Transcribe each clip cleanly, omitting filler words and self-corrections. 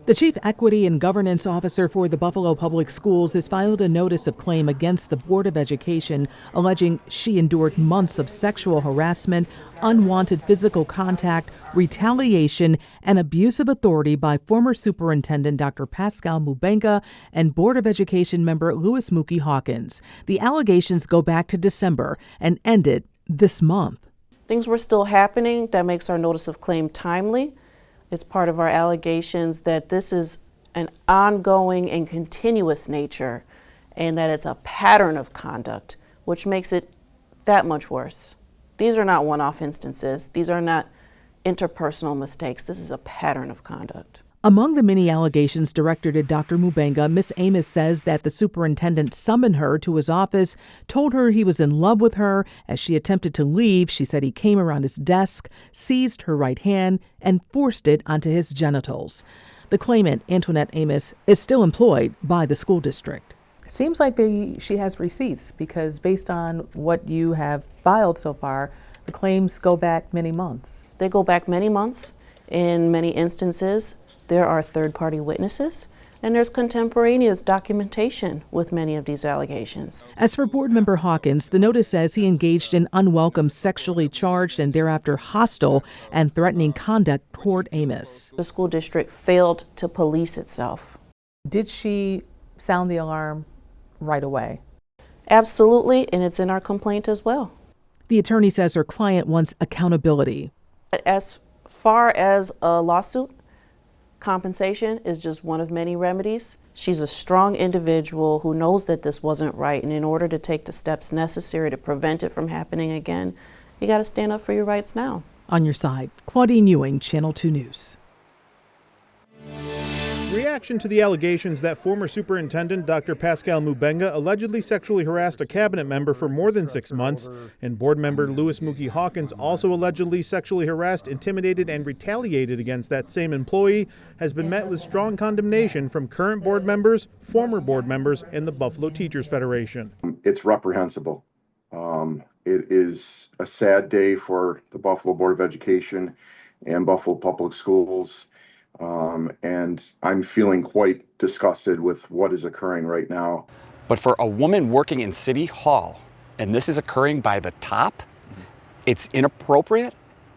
The Chief Equity and Governance Officer for the Buffalo Public Schools has filed a notice of claim against the Board of Education, alleging she endured months of sexual harassment, unwanted physical contact, retaliation, and abuse of authority by former Superintendent Dr. Pascal Mubenga and Board of Education member Louis Mookie Hawkins. The allegations go back to December and ended this month. Things were still happening. That makes our notice of claim timely. It's part of our allegations that this is an ongoing and continuous nature and that it's a pattern of conduct, which makes it that much worse. These are not one-off instances. These are not interpersonal mistakes. This is a pattern of conduct. Among the many allegations directed at Dr. Mubenga, Ms. Amos says that the superintendent summoned her to his office, told her he was in love with her. As she attempted to leave, she said he came around his desk, seized her right hand, and forced it onto his genitals. The claimant, Antoinette Amos, is still employed by the school district. It seems like she has receipts because based on what you have filed so far, the claims go back many months. They go back many months. In many instances, there are third-party witnesses, and there's contemporaneous documentation with many of these allegations. As for board member Hawkins, the notice says he engaged in unwelcome, sexually charged, and thereafter hostile and threatening conduct toward Amos. The school district failed to police itself. Did she sound the alarm right away? Absolutely, and it's in our complaint as well. The attorney says her client wants accountability. As far as a lawsuit, compensation is just one of many remedies. She's a strong individual who knows that this wasn't right, and in order to take the steps necessary to prevent it from happening again, you got to stand up for your rights now. On your side, Claudine Ewing, Channel 2 News. Reaction to the allegations that former Superintendent Dr. Pascal Mubenga allegedly sexually harassed a cabinet member for more than 6 months, and board member Louis Mookie Hawkins also allegedly sexually harassed, intimidated, and retaliated against that same employee, has been met with strong condemnation from current board members, former board members, and the Buffalo Teachers Federation. It's reprehensible. It is a sad day for the Buffalo Board of Education and Buffalo Public Schools. And I'm feeling quite disgusted with what is occurring right now. But for a woman working in City Hall, and this is occurring by the top, it's inappropriate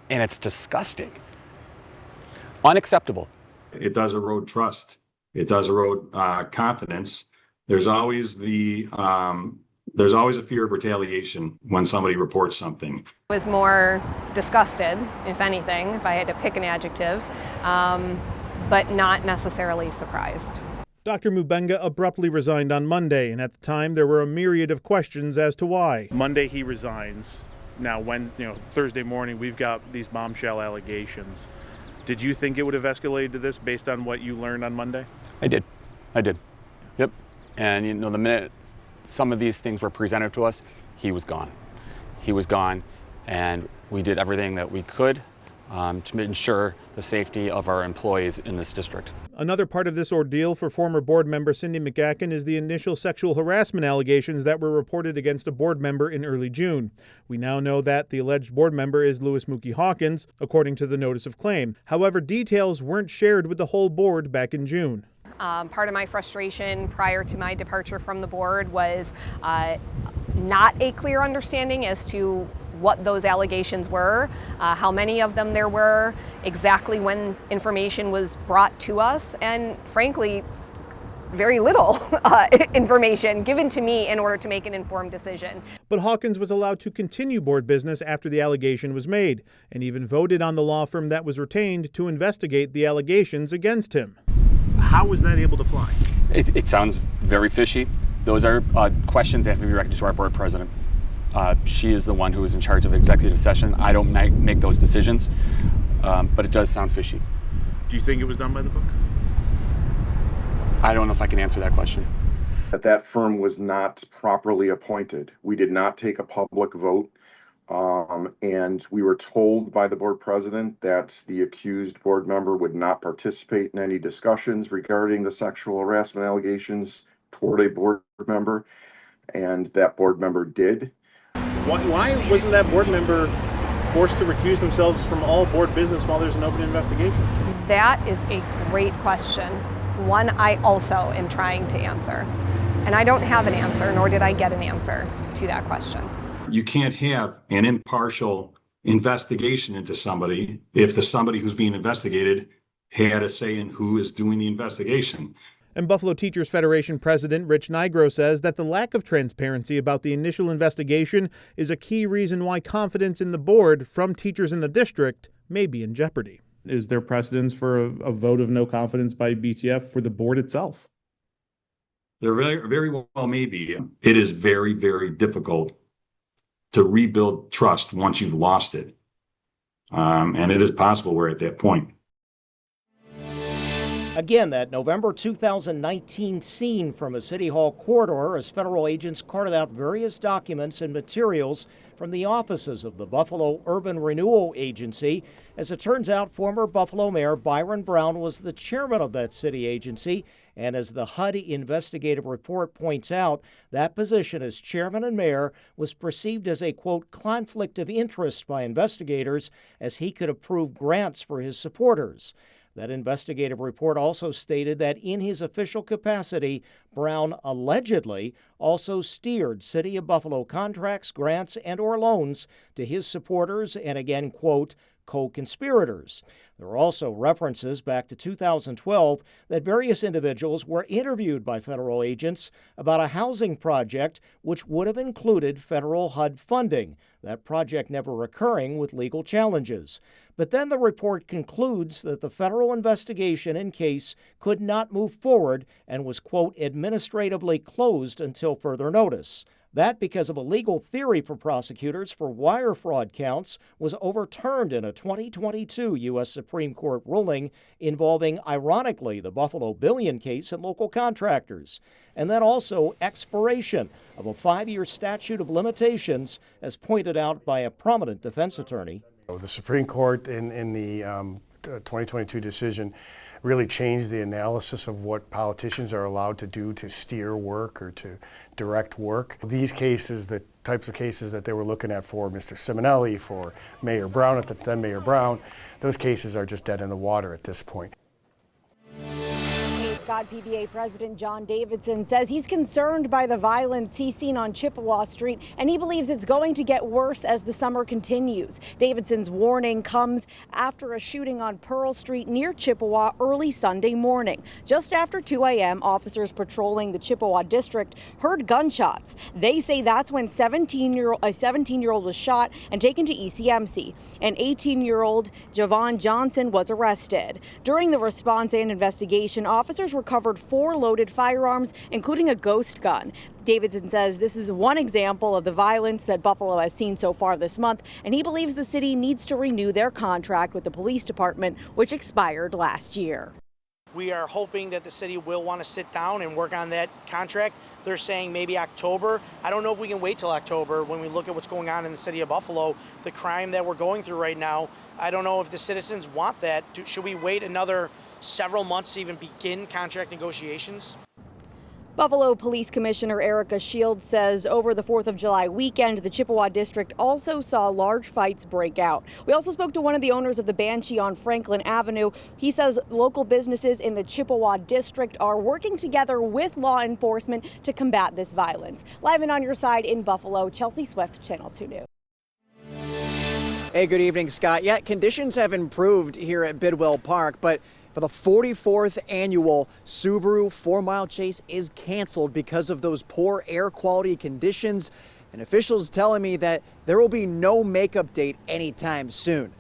and it's disgusting. Unacceptable. It does erode trust. It does erode confidence. There's always a fear of retaliation when somebody reports something. I was more disgusted, if anything, if I had to pick an adjective, but not necessarily surprised. Dr. Mubenga abruptly resigned on Monday, and at the time there were a myriad of questions as to why. Monday he resigns. Now, Thursday morning we've got these bombshell allegations. Did you think it would have escalated to this based on what you learned on Monday? I did. Yep. And the minute some of these things were presented to us, he was gone. And we did everything that we could to ensure the safety of our employees in this district. Another part of this ordeal for former board member Cindy McGacken is the initial sexual harassment allegations that were reported against a board member in early June. We now know that the alleged board member is Louis Mookie Hawkins, according to the notice of claim. However, details weren't shared with the whole board back in June. Part of my frustration prior to my departure from the board was not a clear understanding as to what those allegations were, how many of them there were, exactly when information was brought to us, and frankly, very little information given to me in order to make an informed decision. But Hawkins was allowed to continue board business after the allegation was made, and even voted on the law firm that was retained to investigate the allegations against him. How was that able to fly? It sounds very fishy. Those are questions that have to be directed to our board president. She is the one who is in charge of executive session. I don't make those decisions, but it does sound fishy. Do you think it was done by the book? I don't know if I can answer that question. That firm was not properly appointed. We did not take a public vote, and we were told by the board president that the accused board member would not participate in any discussions regarding the sexual harassment allegations toward a board member, and that board member did. Why wasn't that board member forced to recuse themselves from all board business while there's an open investigation? That is a great question, one I also am trying to answer. And I don't have an answer, nor did I get an answer to that question. You can't have an impartial investigation into somebody if the somebody who's being investigated had a say in who is doing the investigation. And Buffalo Teachers Federation President Rich Nigro says that the lack of transparency about the initial investigation is a key reason why confidence in the board from teachers in the district may be in jeopardy. Is there precedence for a vote of no confidence by BTF for the board itself? There very well may be. It is very, very difficult to rebuild trust once you've lost it. And it is possible we're at that point. Again, that November 2019 scene from a City Hall corridor as federal agents carted out various documents and materials from the offices of the Buffalo Urban Renewal Agency. As it turns out, former Buffalo Mayor Byron Brown was the chairman of that city agency. And as the HUD investigative report points out, that position as chairman and mayor was perceived as a, quote, conflict of interest by investigators, as he could approve grants for his supporters. That investigative report also stated that in his official capacity, Brown allegedly also steered City of Buffalo contracts, grants, and/or loans to his supporters and, again, quote, co-conspirators. There are also references back to 2012 that various individuals were interviewed by federal agents about a housing project which would have included federal HUD funding, that project never occurring with legal challenges. But then the report concludes that the federal investigation in case could not move forward and was, quote, administratively closed until further notice. That because of a legal theory for prosecutors for wire fraud counts was overturned in a 2022 U.S. Supreme Court ruling involving, ironically, the Buffalo Billion case and local contractors. And then also expiration of a 5-year statute of limitations, as pointed out by a prominent defense attorney. The Supreme Court in the 2022 decision really changed the analysis of what politicians are allowed to do to steer work or to direct work. These cases, the types of cases that they were looking at for Mr. Simonelli, for Mayor Brown at the then Mayor Brown, those cases are just dead in the water at this point. Scott, PBA President John Davidson says he's concerned by the violence he's seen on Chippewa Street, and he believes it's going to get worse as the summer continues. Davidson's warning comes after a shooting on Pearl Street near Chippewa early Sunday morning. Just after 2 a.m., officers patrolling the Chippewa district heard gunshots. They say that's when a 17-year-old was shot and taken to ECMC. An 18-year-old, Javon Johnson, was arrested. During the response and investigation, officers recovered 4 loaded firearms, including a ghost gun. Davidson says this is one example of the violence that Buffalo has seen so far this month, and he believes the city needs to renew their contract with the police department, which expired last year. We are hoping that the city will want to sit down and work on that contract. They're saying maybe October. I don't know if we can wait till October when we look at what's going on in the city of Buffalo, the crime that we're going through right now. I don't know if the citizens want that. Should we wait another several months to even begin contract negotiations? Buffalo Police Commissioner Erica Shields says over the 4th of July weekend, the Chippewa district also saw large fights break out. We also spoke to one of the owners of the Banshee on Franklin Avenue. He says local businesses in the Chippewa district are working together with law enforcement to combat this violence. Live and on your side in Buffalo, Chelsea Swift, Channel 2 News. Hey, good evening, Scott. Yeah, conditions have improved here at Bidwell Park, but for the 44th annual Subaru 4-mile chase is canceled because of those poor air quality conditions, and officials telling me that there will be no makeup date anytime soon.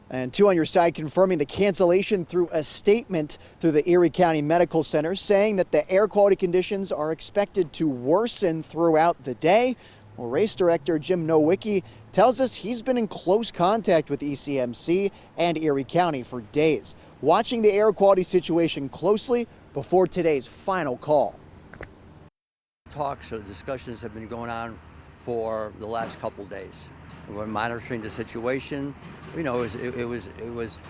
And 2 on your side confirming the cancellation through a statement through the Erie County Medical Center, saying that the air quality conditions are expected to worsen throughout the day. Well, race director Jim Nowicki tells us he's been in close contact with ECMC and Erie County for days, watching the air quality situation closely before today's final call. Talks or discussions have been going on for the last couple days. We're monitoring the situation. You know, it was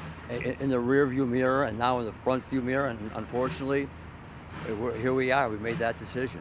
in the rear view mirror and now in the front view mirror, and unfortunately, here we are. We made that decision.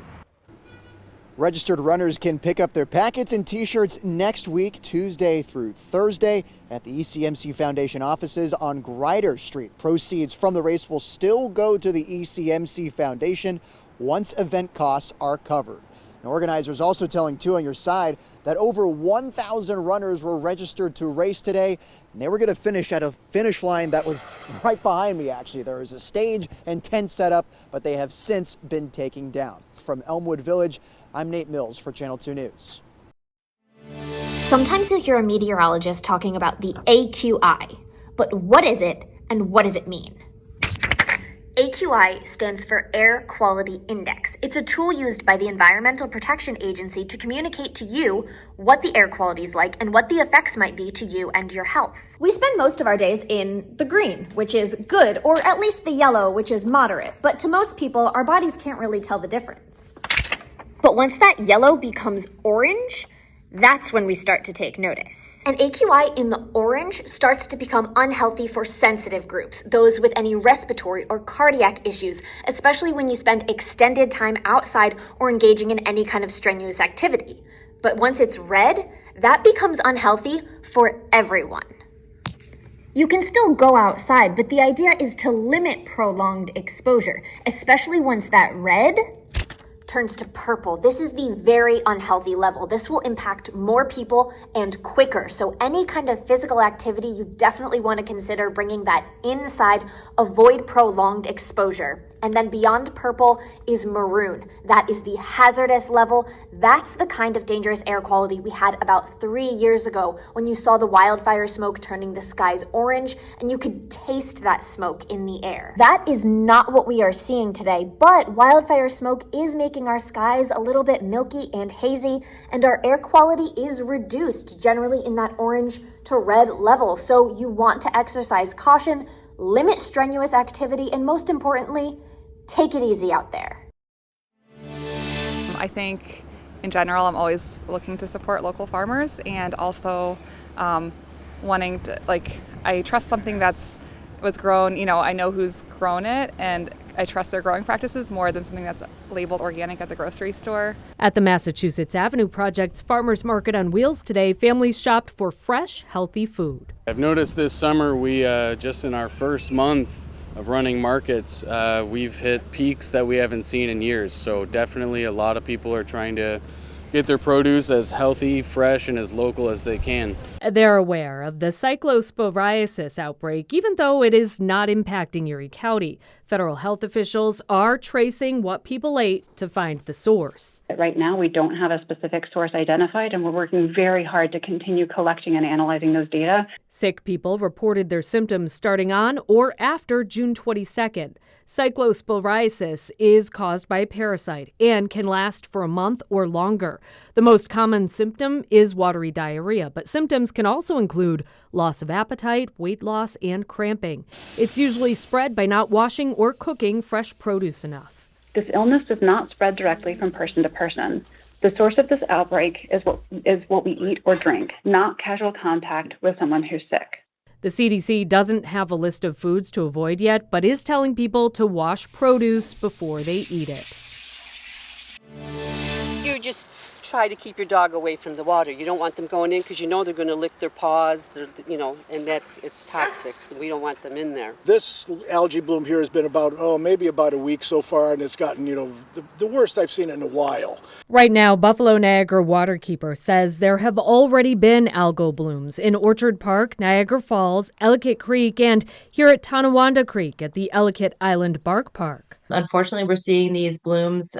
Registered runners can pick up their packets and t-shirts next week, Tuesday through Thursday, at the ECMC Foundation offices on Grider Street. Proceeds from the race will still go to the ECMC Foundation once event costs are covered. And organizers also telling Two on Your Side that over 1,000 runners were registered to race today, and they were going to finish at a finish line that was right behind me, actually. There was a stage and tent set up, but they have since been taken down. From Elmwood Village, I'm Nate Mills for Channel 2 News. Sometimes you'll hear a meteorologist talking about the AQI, but what is it and what does it mean? AQI stands for Air Quality Index. It's a tool used by the Environmental Protection Agency to communicate to you what the air quality is like and what the effects might be to you and your health. We spend most of our days in the green, which is good, or at least the yellow, which is moderate. But to most people, our bodies can't really tell the difference. But once that yellow becomes orange, that's when we start to take notice. And AQI in the orange starts to become unhealthy for sensitive groups, those with any respiratory or cardiac issues, especially when you spend extended time outside or engaging in any kind of strenuous activity. But once it's red, that becomes unhealthy for everyone. You can still go outside, but the idea is to limit prolonged exposure, especially once that red turns to purple. This is the very unhealthy level. This will impact more people and quicker. So any kind of physical activity, you definitely want to consider bringing that inside. Avoid prolonged exposure. And then beyond purple is maroon. That is the hazardous level. That's the kind of dangerous air quality we had about 3 years ago when you saw the wildfire smoke turning the skies orange and you could taste that smoke in the air. That is not what we are seeing today, but wildfire smoke is making our skies a little bit milky and hazy, and our air quality is reduced generally in that orange to red level. So you want to exercise caution, limit strenuous activity, and most importantly, take it easy out there. I think in general, I'm always looking to support local farmers, and also wanting to, I trust something was grown, I know who's grown it, and I trust their growing practices more than something that's labeled organic at the grocery store. At the Massachusetts Avenue Project's Farmers Market on Wheels today, families shopped for fresh, healthy food. I've noticed this summer we just in our first month of running markets, we've hit peaks that we haven't seen in years. So definitely a lot of people are trying to get their produce as healthy, fresh, and as local as they can. They're aware of the cyclosporiasis outbreak, even though it is not impacting Erie County. Federal health officials are tracing what people ate to find the source. Right now, we don't have a specific source identified, and we're working very hard to continue collecting and analyzing those data. Sick people reported their symptoms starting on or after June 22nd. Cyclosporiasis is caused by a parasite and can last for a month or longer. The most common symptom is watery diarrhea, but symptoms can also include loss of appetite, weight loss, and cramping. It's usually spread by not washing or cooking fresh produce enough. This illness does not spread directly from person to person. The source of this outbreak is what we eat or drink, not casual contact with someone who's sick. The CDC doesn't have a list of foods to avoid yet, but is telling people to wash produce before they eat it. You just try to keep your dog away from the water. You don't want them going in because you know they're going to lick their paws, and it's toxic, so we don't want them in there. This algae bloom here has been maybe about a week so far, and it's gotten, the worst I've seen in a while. Right now, Buffalo Niagara Waterkeeper says there have already been algal blooms in Orchard Park, Niagara Falls, Ellicott Creek, and here at Tonawanda Creek at the Ellicott Island Bark Park. Unfortunately, we're seeing these blooms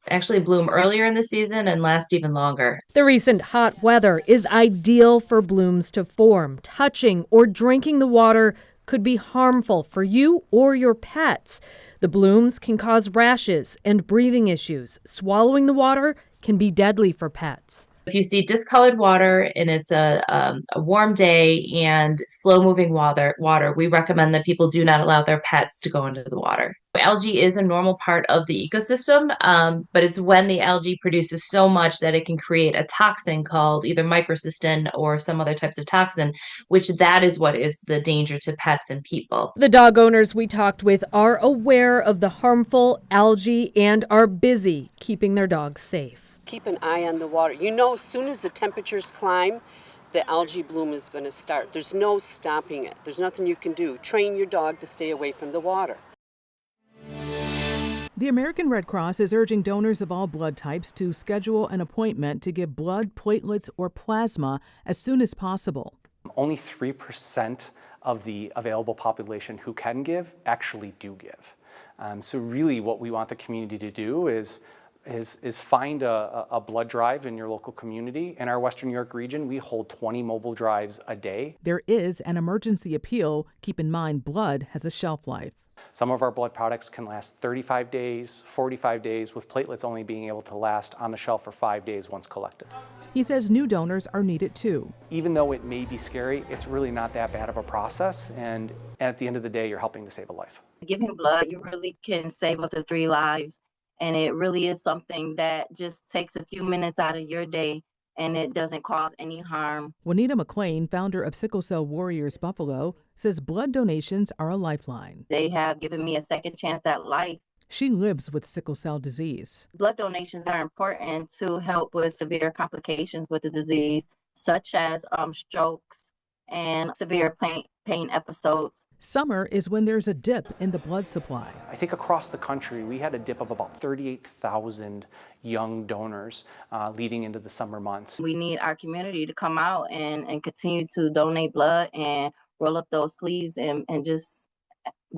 actually bloom earlier in the season and last even longer. The recent hot weather is ideal for blooms to form. Touching or drinking the water could be harmful for you or your pets. The blooms can cause rashes and breathing issues. Swallowing the water can be deadly for pets. If you see discolored water and it's a warm day and slow-moving water, we recommend that people do not allow their pets to go into the water. Algae is a normal part of the ecosystem, but it's when the algae produces so much that it can create a toxin called either microcystin or some other types of toxin, which that is what is the danger to pets and people. The dog owners we talked with are aware of the harmful algae and are busy keeping their dogs safe. Keep an eye on the water. You know, as soon as the temperatures climb, the algae bloom is going to start. There's no stopping it. There's nothing you can do. Train your dog to stay away from the water. The American Red Cross is urging donors of all blood types to schedule an appointment to give blood, platelets, or plasma as soon as possible. Only 3% of the available population who can give actually do give. So really what we want the community to do is find a blood drive in your local community. In our Western New York region, we hold 20 mobile drives a day. There is an emergency appeal. Keep in mind, blood has a shelf life. Some of our blood products can last 35 days, 45 days, with platelets only being able to last on the shelf for 5 days once collected. He says new donors are needed too. Even though it may be scary, it's really not that bad of a process, and at the end of the day, you're helping to save a life. Giving blood, you really can save up to 3 lives, and it really is something that just takes a few minutes out of your day, and it doesn't cause any harm. Juanita McClain, founder of Sickle Cell Warriors Buffalo, says blood donations are a lifeline. They have given me a second chance at life. She lives with sickle cell disease. Blood donations are important to help with severe complications with the disease, such as strokes and severe pain episodes. Summer is when there's a dip in the blood supply. I think across the country, we had a dip of about 38,000 young donors leading into the summer months. We need our community to come out and continue to donate blood and roll up those sleeves and just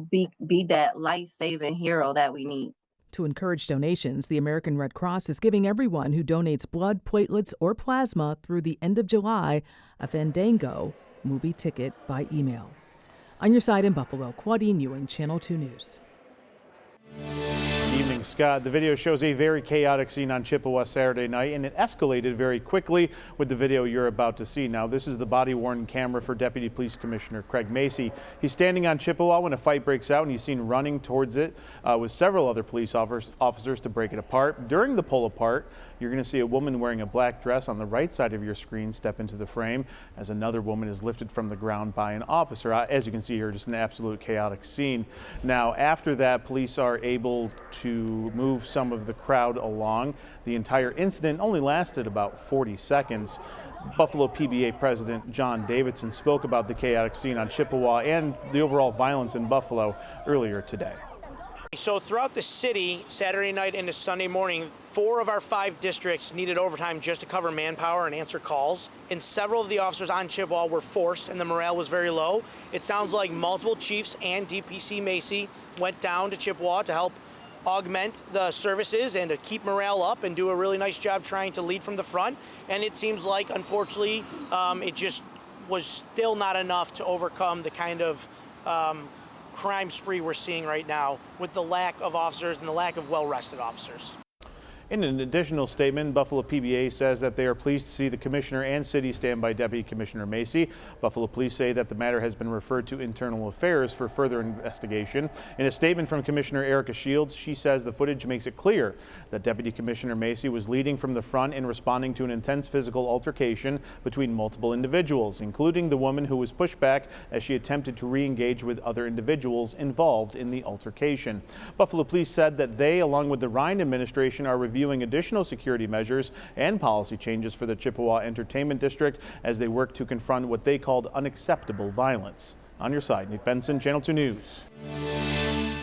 be that life-saving hero that we need. To encourage donations, the American Red Cross is giving everyone who donates blood, platelets, or plasma through the end of July a Fandango movie ticket by email. On your side in Buffalo, Claudine Ewing, Channel 2 News. Good evening, Scott. The video shows a very chaotic scene on Chippewa Saturday night, and it escalated very quickly with the video you're about to see. Now, this is the body-worn camera for Deputy Police Commissioner Craig Macy. He's standing on Chippewa when a fight breaks out, and he's seen running towards it with several other police officers to break it apart. During the pull apart, you're going to see a woman wearing a black dress on the right side of your screen step into the frame as another woman is lifted from the ground by an officer. As you can see here, just an absolute chaotic scene. Now, after that, police are able to move some of the crowd along. The entire incident only lasted about 40 seconds. Buffalo PBA President John Davidson spoke about the chaotic scene on Chippewa and the overall violence in Buffalo earlier today. So throughout the city, Saturday night into Sunday morning, 4 of our 5 districts needed overtime just to cover manpower and answer calls. And several of the officers on Chippewa were forced, and the morale was very low. It sounds like multiple chiefs and DPC Macy went down to Chippewa to help augment the services and to keep morale up and do a really nice job trying to lead from the front. And it seems like, unfortunately, it just was still not enough to overcome the kind of crime spree we're seeing right now with the lack of officers and the lack of well-rested officers. In an additional statement, Buffalo PBA says that they are pleased to see the commissioner and city stand by Deputy Commissioner Macy. Buffalo police say that the matter has been referred to Internal Affairs for further investigation. In a statement from Commissioner Erica Shields, she says the footage makes it clear that Deputy Commissioner Macy was leading from the front in responding to an intense physical altercation between multiple individuals, including the woman who was pushed back as she attempted to re-engage with other individuals involved in the altercation. Buffalo police said that they, along with the Ryan administration, are reviewing additional security measures and policy changes for the Chippewa Entertainment District as they work to confront what they called unacceptable violence. On your side, Nick Benson, Channel 2 News.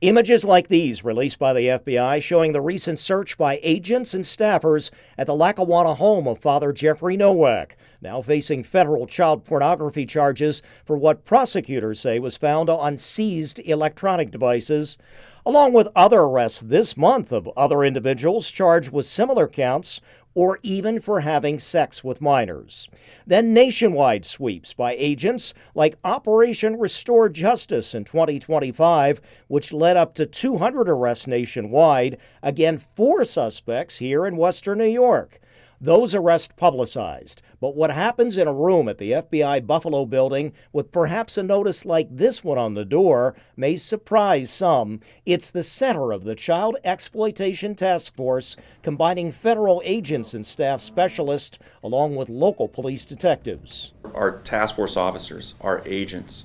Images like these released by the FBI showing the recent search by agents and staffers at the Lackawanna home of Father Jeffrey Nowak, now facing federal child pornography charges for what prosecutors say was found on seized electronic devices, along with other arrests this month of other individuals charged with similar counts or even for having sex with minors. Then nationwide sweeps by agents like Operation Restore Justice in 2025, which led up to 200 arrests nationwide, again 4 suspects here in Western New York. Those arrests publicized, but what happens in a room at the FBI Buffalo building with perhaps a notice like this one on the door may surprise some. It's the center of the Child Exploitation Task Force, combining federal agents and staff specialists along with local police detectives. Our task force officers, our agents,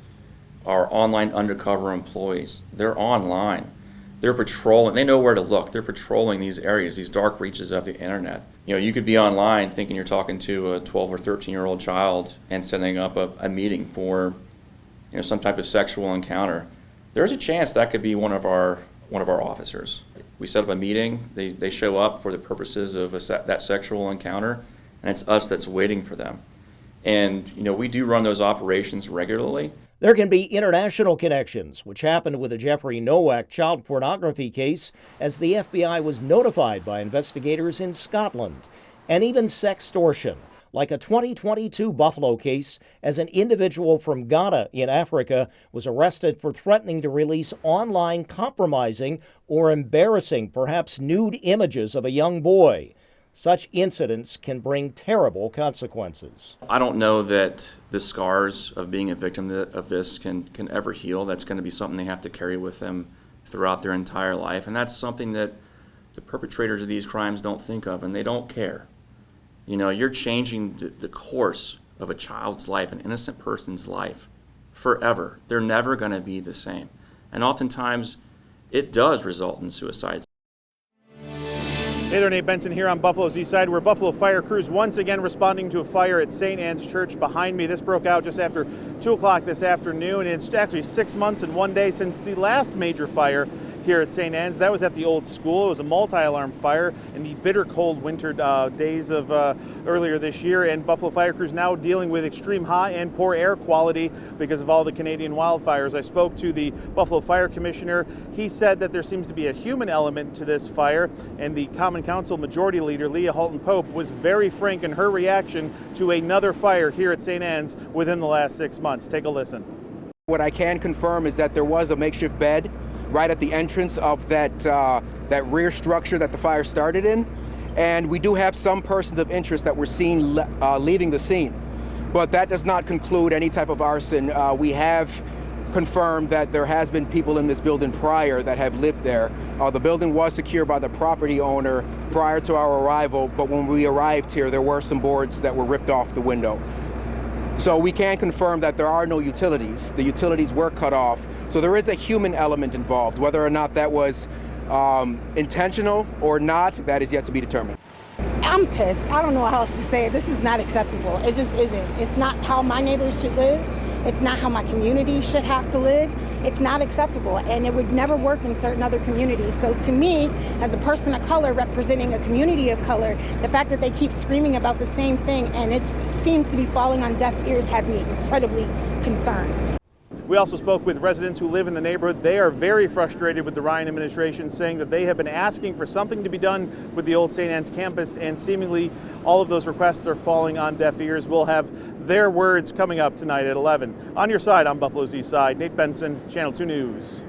our online undercover employees, they're online. They're patrolling, they know where to look. They're patrolling these areas, these dark reaches of the internet. You know, you could be online thinking you're talking to a 12 or 13-year-old child and setting up a meeting for, you know, some type of sexual encounter. There's a chance that could be one of our officers. We set up a meeting, they show up for the purposes of that sexual encounter, and it's us that's waiting for them. And, you know, we do run those operations regularly. There can be international connections, which happened with the Jeffrey Nowak child pornography case, as the FBI was notified by investigators in Scotland, and even sextortion, like a 2022 Buffalo case, as an individual from Ghana in Africa was arrested for threatening to release online compromising or embarrassing, perhaps nude images of a young boy. Such incidents can bring terrible consequences. I don't know that the scars of being a victim of this can ever heal. That's going to be something they have to carry with them throughout their entire life. And that's something that the perpetrators of these crimes don't think of, and they don't care. You know, you're changing the course of a child's life, an innocent person's life, forever. They're never going to be the same. And oftentimes, it does result in suicide. Hey there, Nate Benson here on Buffalo's East Side, where Buffalo fire crews once again responding to a fire at St. Anne's Church behind me. This broke out just after 2 o'clock this afternoon, and it's actually 6 months and 1 day since the last major fire here at St. Anne's. That was at the old school. It was a multi-alarm fire in the bitter cold winter days of earlier this year, and Buffalo fire crews now dealing with extreme hot and poor air quality because of all the Canadian wildfires. I spoke to the Buffalo Fire Commissioner. He said that there seems to be a human element to this fire, and the Common Council Majority Leader Leah Halton Pope was very frank in her reaction to another fire here at St. Anne's within the last 6 months. Take a listen. What I can confirm is that there was a makeshift bed right at the entrance of that rear structure that the fire started in, and we do have some persons of interest that were seen leaving the scene, but that does not conclude any type of arson. We have confirmed that there has been people in this building prior that have lived there. The building was secured by the property owner prior to our arrival, but when we arrived here, there were some boards that were ripped off the window. So we can confirm that there are no utilities. The utilities were cut off. So there is a human element involved. Whether or not that was intentional or not, that is yet to be determined. I'm pissed. I don't know how else to say it. This is not acceptable. It just isn't. It's not how my neighbors should live. It's not how my community should have to live. It's not acceptable, and it would never work in certain other communities. So to me, as a person of color representing a community of color, the fact that they keep screaming about the same thing and it seems to be falling on deaf ears has me incredibly concerned. We also spoke with residents who live in the neighborhood. They are very frustrated with the Ryan administration, saying that they have been asking for something to be done with the old St. Anne's campus, and seemingly all of those requests are falling on deaf ears. We'll have their words coming up tonight at 11. On your side, on Buffalo's East Side, Nate Benson, Channel 2 News.